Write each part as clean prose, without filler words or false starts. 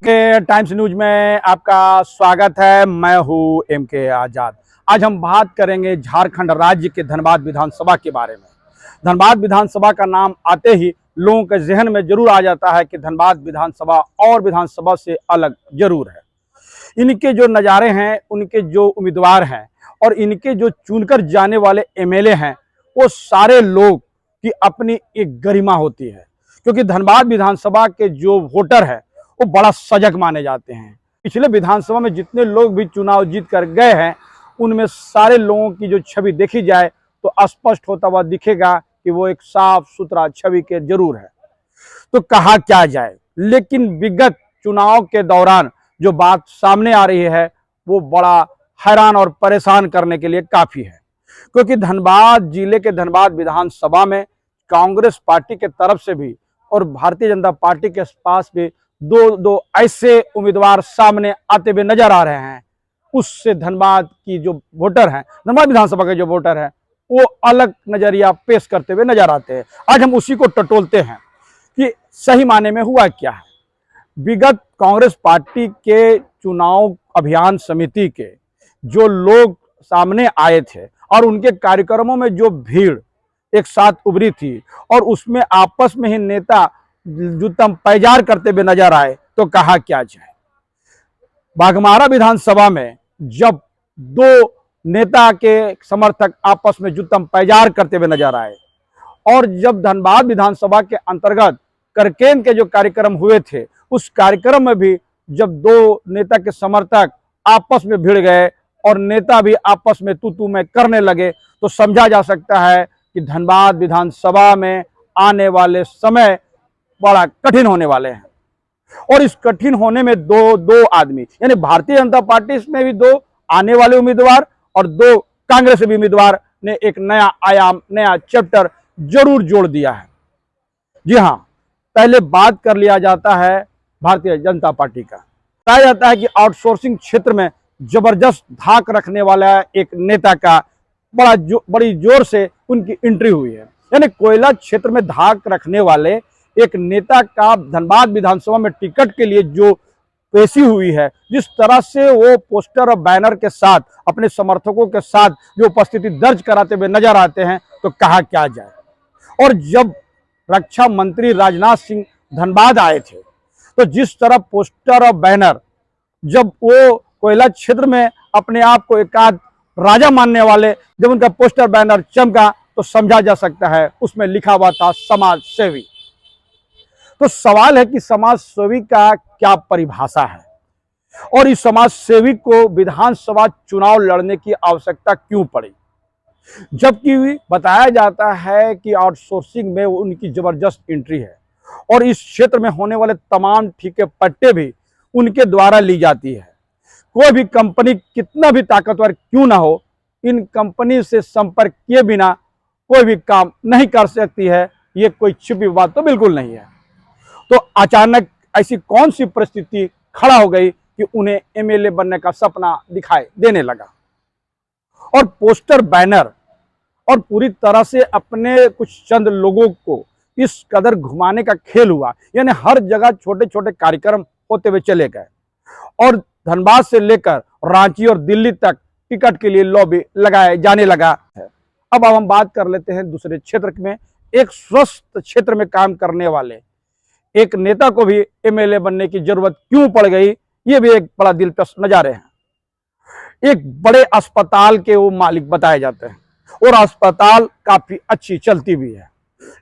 के times news में आपका स्वागत है। मैं हूं एम.के. आजाद। आज हम बात करेंगे झारखंड राज्य के धनबाद विधानसभा के बारे में। धनबाद विधानसभा का नाम आते ही लोगों के जहन में जरूर आ जाता है कि धनबाद विधानसभा और विधानसभा से अलग जरूर है। इनके जो नज़ारे हैं, उनके जो उम्मीदवार हैं और इनके जो चुनकर जाने वाले एमएलए हैं, वो सारे लोग की अपनी एक गरिमा होती है। क्योंकि धनबाद विधानसभा के जो वोटर हैं वो बड़ा सजग माने जाते हैं। पिछले विधानसभा में जितने लोग भी चुनाव जीत कर गए हैं, उनमें सारे लोगों की जो छवि देखी जाए तो स्पष्ट होता हुआ दिखेगा कि वो एक साफ सुथरा छवि के जरूर है। तो कहा क्या जाए, लेकिन विगत चुनाव के दौरान जो बात सामने आ रही है वो बड़ा हैरान और परेशान करने के लिए काफी है। क्योंकि धनबाद जिले के धनबाद विधानसभा में कांग्रेस पार्टी के तरफ से भी और भारतीय जनता पार्टी के पास भी दो ऐसे उम्मीदवार सामने आते हुए नजर आ रहे हैं। उससे धनबाद की जो वोटर हैं, धनबाद विधानसभा के जो वोटर हैं, वो अलग नजरिया पेश करते हुए नजर आते हैं। आज हम उसी को टटोलते हैं कि सही माने में हुआ क्या है। विगत कांग्रेस पार्टी के चुनाव अभियान समिति के जो लोग सामने आए थे और उनके कार्यक्रमों में जो भीड़ एक साथ उभरी थी और उसमें आपस में ही नेता जूतम पैजार करते हुए नजर आए, तो कहा क्या जाए। बाघमारा विधानसभा में जब दो नेता के समर्थक आपस में जूतम पैजार करते हुए नजर आए और जब धनबाद विधानसभा के अंतर्गत करकेन के जो कार्यक्रम हुए थे, उस कार्यक्रम में भी जब दो नेता के समर्थक आपस में भिड़ गए और नेता भी आपस में तू मैं करने लगे, तो समझा जा सकता है कि धनबाद विधानसभा में आने वाले समय बड़ा कठिन होने वाले हैं। और इस कठिन होने में दो आदमी, यानी भारतीय जनता पार्टी में भी दो आने वाले उम्मीदवार और दो कांग्रेस भी उम्मीदवार ने एक नया आयाम, नया चैप्टर जरूर जोड़ दिया है। जी हाँ, पहले बात कर लिया जाता है भारतीय जनता पार्टी का। कहा जाता है कि आउटसोर्सिंग क्षेत्र में जबरदस्त धाक रखने वाला एक नेता का बड़ी जोर से उनकी एंट्री हुई है। यानी कोयला क्षेत्र में धाक रखने वाले एक नेता का धनबाद विधानसभा में टिकट के लिए जो पेशी हुई है, जिस तरह से वो पोस्टर और बैनर के साथ अपने समर्थकों के साथ जो उपस्थिति दर्ज कराते हुए नजर आते हैं, तो कहा क्या जाए। और जब रक्षा मंत्री राजनाथ सिंह धनबाद आए थे, तो जिस तरह पोस्टर और बैनर, जब वो कोयला क्षेत्र में अपने आप को एकाध राजा मानने वाले जब उनका पोस्टर बैनर चमका, तो समझा जा सकता है उसमें लिखा हुआ था समाज सेवी। तो सवाल है कि समाज सेवी का क्या परिभाषा है और इस समाज सेवी को विधानसभा चुनाव लड़ने की आवश्यकता क्यों पड़ी, जबकि बताया जाता है कि आउटसोर्सिंग में उनकी जबरदस्त एंट्री है और इस क्षेत्र में होने वाले तमाम ठेके पट्टे भी उनके द्वारा ली जाती है। कोई भी कंपनी कितना भी ताकतवर क्यों ना हो, इन कंपनी से संपर्क किए बिना कोई भी काम नहीं कर सकती है। ये कोई छिपी बात तो बिल्कुल नहीं है। तो अचानक ऐसी कौन सी परिस्थिति खड़ा हो गई कि उन्हें एमएलए बनने का सपना दिखाई देने लगा और पोस्टर बैनर और पूरी तरह से अपने कुछ चंद लोगों को इस कदर घुमाने का खेल हुआ। यानी हर जगह छोटे छोटे कार्यक्रम होते हुए चले गए और धनबाद से लेकर रांची और दिल्ली तक टिकट के लिए लॉबी लगाए जाने लगा है। अब हम बात कर लेते हैं दूसरे क्षेत्र में। एक स्वस्थ क्षेत्र में काम करने वाले एक नेता को भी एमएलए बनने की जरूरत क्यों पड़ गई, ये भी एक बड़ा दिलचस्प नजारे हैं। एक बड़े अस्पताल के वो मालिक बताए जाते हैं और अस्पताल काफी अच्छी चलती भी है,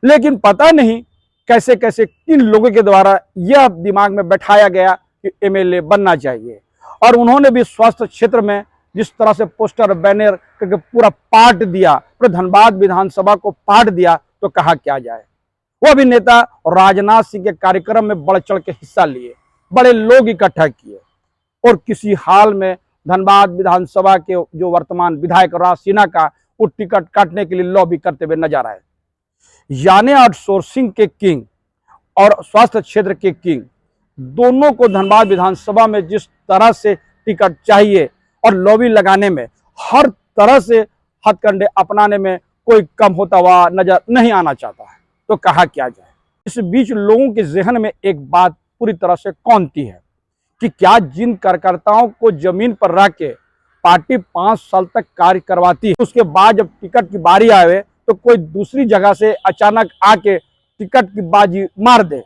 लेकिन पता नहीं कैसे कैसे किन लोगों के द्वारा यह दिमाग में बैठाया गया कि एमएलए बनना चाहिए। और उन्होंने भी स्वास्थ्य क्षेत्र में जिस तरह से पोस्टर बैनर करके पूरा पाट दिया, पूरे धनबाद विधानसभा को पाट दिया, तो कहा क्या जाए। वो भी नेता राजनाथ सिंह के कार्यक्रम में बढ़ चढ़ के हिस्सा लिए, बड़े लोग इकट्ठा किए और किसी हाल में धनबाद विधानसभा के जो वर्तमान विधायक राज सिन्हा का वो टिकट काटने के लिए लॉबी करते हुए नजर आए। यानी आउटसोर्सिंग के किंग और स्वास्थ्य क्षेत्र के किंग दोनों को धनबाद विधानसभा में जिस तरह से टिकट चाहिए और लॉबी लगाने में हर तरह से हथकंडे अपनाने में कोई कम होता हुआ नजर नहीं आना चाहता है, तो कहा क्या जाए। इस बीच लोगों के जहन में एक बात पूरी तरह से कौंधती है कि क्या जिन कार्यकर्ताओं को जमीन पर रख के पार्टी 5 साल तक कार्य करवाती है, उसके बाद जब टिकट की बारी आवे तो कोई दूसरी जगह से अचानक आके टिकट की बाजी मार दे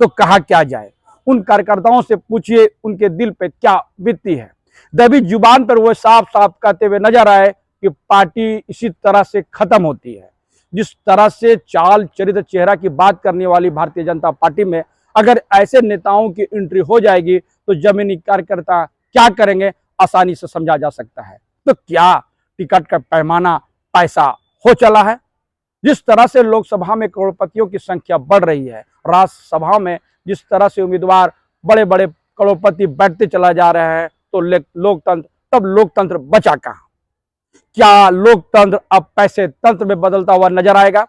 तो कहा क्या जाए। उन कार्यकर्ताओं से पूछिए उनके दिल पे क्या बीतती है। दबी जुबान पर वो साफ साफ कहते हुए नजर आए कि पार्टी इसी तरह से खत्म होती है। जिस तरह से चाल चरित्र चेहरा की बात करने वाली भारतीय जनता पार्टी में अगर ऐसे नेताओं की एंट्री हो जाएगी तो जमीनी कार्यकर्ता क्या करेंगे आसानी से समझा जा सकता है। तो क्या टिकट का पैमाना पैसा हो चला है? जिस तरह से लोकसभा में करोड़पतियों की संख्या बढ़ रही है, राज्यसभा में जिस तरह से उम्मीदवार बड़े बड़े करोड़पति बैठते चला जा रहे हैं, तो लोकतंत्र बचा कहाँ? क्या लोकतंत्र अब पैसे तंत्र में बदलता हुआ नजर आएगा?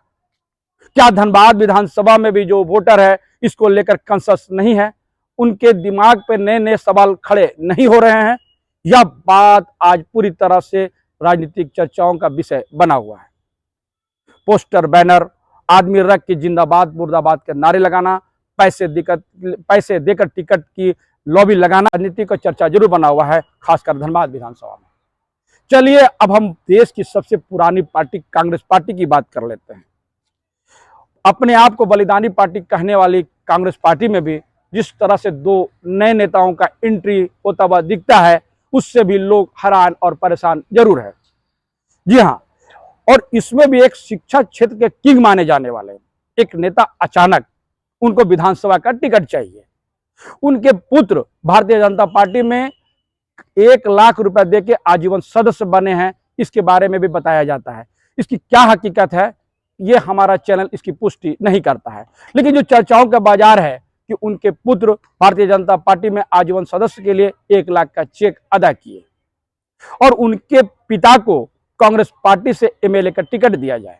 क्या धनबाद विधानसभा में भी जो वोटर है इसको लेकर कंसंस नहीं है? उनके दिमाग पे नए नए सवाल खड़े नहीं हो रहे हैं? यह बात आज पूरी तरह से राजनीतिक चर्चाओं का विषय बना हुआ है। पोस्टर, बैनर, आदमी रख के जिंदाबाद मुर्दाबाद के नारे लगाना, पैसे देकर टिकट की लॉबी लगाना राजनीति का चर्चा जरूर बना हुआ है, खासकर धनबाद विधानसभा में। चलिए अब हम देश की सबसे पुरानी पार्टी कांग्रेस पार्टी की बात कर लेते हैं। अपने आप को बलिदानी पार्टी कहने वाली कांग्रेस पार्टी में भी जिस तरह से 2 नए नेताओं का एंट्री होता हुआ दिखता है, उससे भी लोग हैरान और परेशान जरूर है। जी हाँ, और इसमें भी एक शिक्षा क्षेत्र के किंग माने जाने वाले एक नेता अचानक उनको विधानसभा का टिकट चाहिए। उनके पुत्र भारतीय जनता पार्टी में 1 लाख रुपए देके आजीवन सदस्य बने हैं, इसके बारे में भी बताया जाता है। इसकी क्या हकीकत है ये हमारा चैनल इसकी पुष्टि नहीं करता है, लेकिन जो चर्चाओं का बाजार है कि उनके पुत्र भारतीय जनता पार्टी में आजीवन सदस्य के लिए 1 लाख का चेक अदा किए और उनके पिता को कांग्रेस पार्टी से एमएलए का टिकट दिया जाए।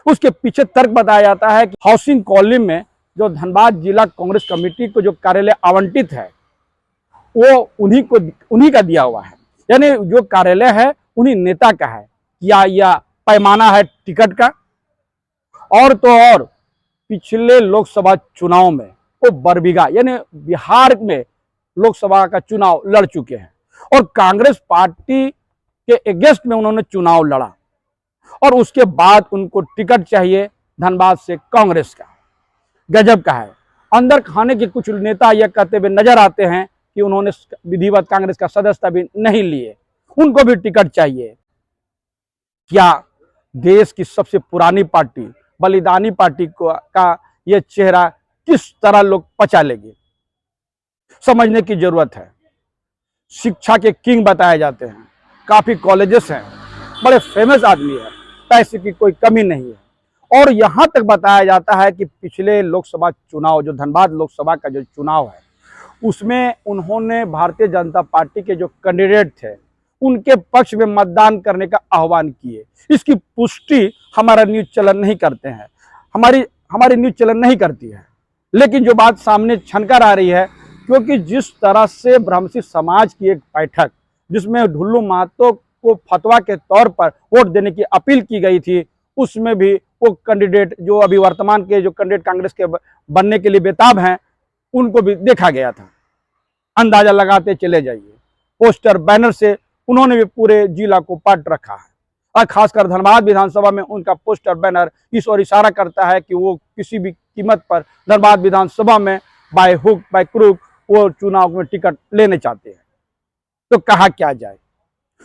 उसके पीछे तर्क बताया जाता है कि हाउसिंग कॉलोनी में जो धनबाद जिला कांग्रेस कमेटी को जो कार्यालय आवंटित है वो उन्हीं का दिया हुआ है, यानी जो कार्यालय है उन्हीं नेता का है। या पैमाना है टिकट का। और तो और पिछले लोकसभा चुनाव में वो बरबीघा यानी बिहार में लोकसभा का चुनाव लड़ चुके हैं और कांग्रेस पार्टी के अगेंस्ट में उन्होंने चुनाव लड़ा और उसके बाद उनको टिकट चाहिए धनबाद से कांग्रेस का। गजब का है। अंदर खाने के कुछ नेता यह कहते हुए नजर आते हैं कि उन्होंने विधिवत कांग्रेस का सदस्यता भी नहीं लिए, उनको भी टिकट चाहिए। क्या देश की सबसे पुरानी पार्टी बलिदानी पार्टी का यह चेहरा किस तरह लोग पचा लेंगे, समझने की जरूरत है। शिक्षा के किंग बताए जाते हैं, काफी कॉलेजेस हैं, बड़े फेमस आदमी है, पैसे की कोई कमी नहीं है। और यहां तक बताया जाता है कि पिछले लोकसभा चुनाव जो धनबाद लोकसभा का जो चुनाव है उसमें उन्होंने भारतीय जनता पार्टी के जो कैंडिडेट थे उनके पक्ष में मतदान करने का आह्वान किए। इसकी पुष्टि हमारा न्यूज चैनल नहीं करते हैं, हमारी न्यूज चैनल नहीं करती है, लेकिन जो बात सामने छनकर आ रही है, क्योंकि जिस तरह से ब्रह्मसी समाज की एक बैठक जिसमें ढुल्लू महतो को फतवा के तौर पर वोट देने की अपील की गई थी, उसमें भी वो कैंडिडेट जो अभी वर्तमान के जो कैंडिडेट कांग्रेस के बनने के लिए बेताब हैं उनको भी देखा गया था। अंदाजा लगाते चले जाइए, पोस्टर बैनर से उन्होंने भी पूरे जिला को पट रखा है और खासकर धनबाद विधानसभा में उनका पोस्टर बैनर इस ओर इशारा करता है कि वो किसी भी कीमत पर धनबाद विधानसभा में बाय हुक बाय क्रूक वो चुनाव में टिकट लेने चाहते हैं। तो कहा क्या जाए।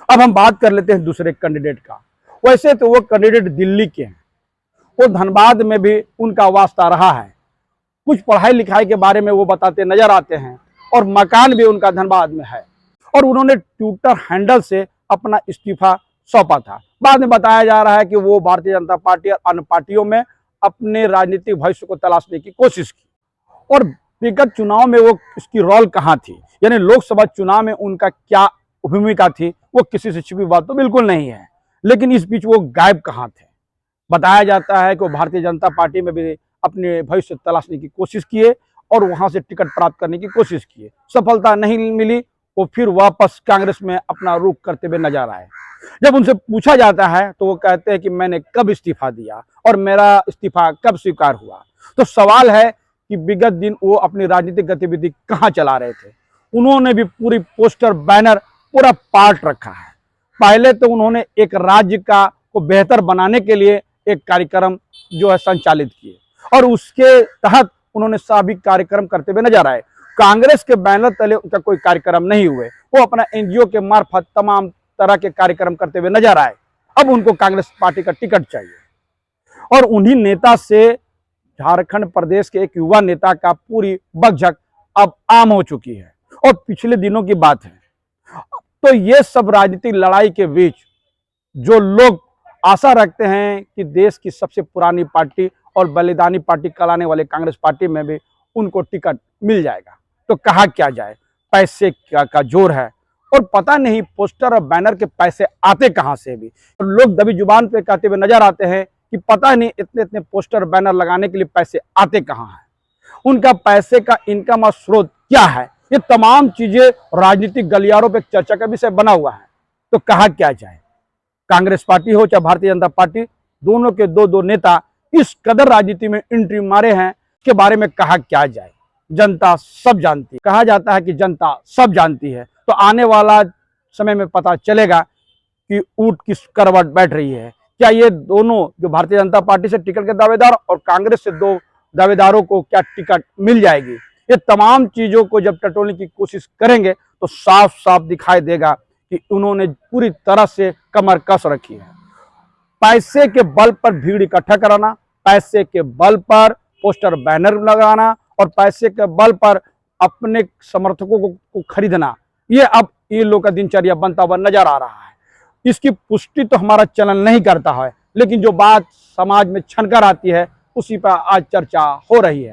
अब हम बात कर लेते हैं दूसरे कैंडिडेट का। वैसे तो वो कैंडिडेट दिल्ली के हैं, वो धनबाद में भी उनका वास्ता रहा है, कुछ पढ़ाई लिखाई के बारे में वो बताते नजर आते हैं और मकान भी उनका धनबाद में है और उन्होंने ट्विटर हैंडल से अपना इस्तीफा सौंपा था। बाद में बताया जा रहा है कि वो भारतीय जनता पार्टी और अन्य पार्टियों में अपने राजनीतिक भविष्य को तलाशने की कोशिश की और विगत चुनाव में वो इसकी रोल कहाँ थी, यानी लोकसभा चुनाव में उनका क्या भूमिका थी, वो किसी से छिपी बात तो बिल्कुल नहीं है। लेकिन इस बीच वो गायब कहाँ थे। बताया जाता है कि वो भारतीय जनता पार्टी में भी अपने भविष्य तलाशने की कोशिश किए और वहां से टिकट प्राप्त करने की कोशिश किए, सफलता नहीं मिली, वो फिर वापस कांग्रेस में अपना रुख करते हुए नजर आए। जब उनसे पूछा जाता है तो वो कहते हैं कि मैंने कब इस्तीफा दिया और मेरा इस्तीफा कब स्वीकार हुआ। तो सवाल है कि विगत दिन वो अपनी राजनीतिक गतिविधि कहाँ चला रहे थे। उन्होंने भी पूरी पोस्टर बैनर पूरा पार्ट रखा है। पहले तो उन्होंने एक राज्य को बेहतर बनाने के लिए एक कार्यक्रम जो है संचालित किए और उसके तहत उन्होंने सभी कार्यक्रम करते हुए नजर आए। कांग्रेस के बैनर तले उनका कोई कार्यक्रम नहीं हुए, वो अपना एनजीओ के मार्फत तमाम तरह के कार्यक्रम करते हुए नजर आए। अब उनको कांग्रेस पार्टी का टिकट चाहिए और उन्हीं नेता से झारखंड प्रदेश के एक युवा नेता का पूरी बकझक अब आम हो चुकी है और पिछले दिनों की बात है। तो ये सब राजनीतिक लड़ाई के बीच जो लोग आशा रखते हैं कि देश की सबसे पुरानी पार्टी और बलिदानी पार्टी कहलाने वाले कांग्रेस पार्टी में भी उनको टिकट मिल जाएगा, तो कहा क्या जाए, पैसे का जोर है और पता नहीं पोस्टर और बैनर के पैसे आते कहां से भी। लोग दबी जुबान पे कहते हुए नजर आते हैं कि पता नहीं इतने इतने पोस्टर बैनर लगाने के लिए पैसे आते कहां हैं, उनका पैसे का इनकम और स्रोत क्या है। ये तमाम चीजें राजनीतिक गलियारों पे चर्चा का विषय बना हुआ है। तो कहा क्या जाए, कांग्रेस पार्टी हो चाहे भारतीय जनता पार्टी, दोनों के दो नेता इस कदर राजनीति में एंट्री मारे हैं के बारे में कहा क्या जाए। जनता सब जानती है, कहा जाता है कि जनता सब जानती है। तो आने वाला समय में पता चलेगा कि ऊंट किस करवट बैठ रही है। क्या ये दोनों जो भारतीय जनता पार्टी से टिकट के दावेदार और कांग्रेस से दो दावेदारों को क्या टिकट मिल जाएगी। ये तमाम चीजों को जब टटोलने की कोशिश करेंगे तो साफ साफ दिखाई देगा कि उन्होंने पूरी तरह से कमर कस रखी है। पैसे के बल पर भीड़ इकट्ठा कराना, पैसे के बल पर पोस्टर बैनर लगाना और पैसे के बल पर अपने समर्थकों को खरीदना, ये अब ये लोग का दिनचर्या बनता हुआ नजर आ रहा है। इसकी पुष्टि तो हमारा चैनल नहीं करता है, लेकिन जो बात समाज में छनकर आती है उसी पर आज चर्चा हो रही है।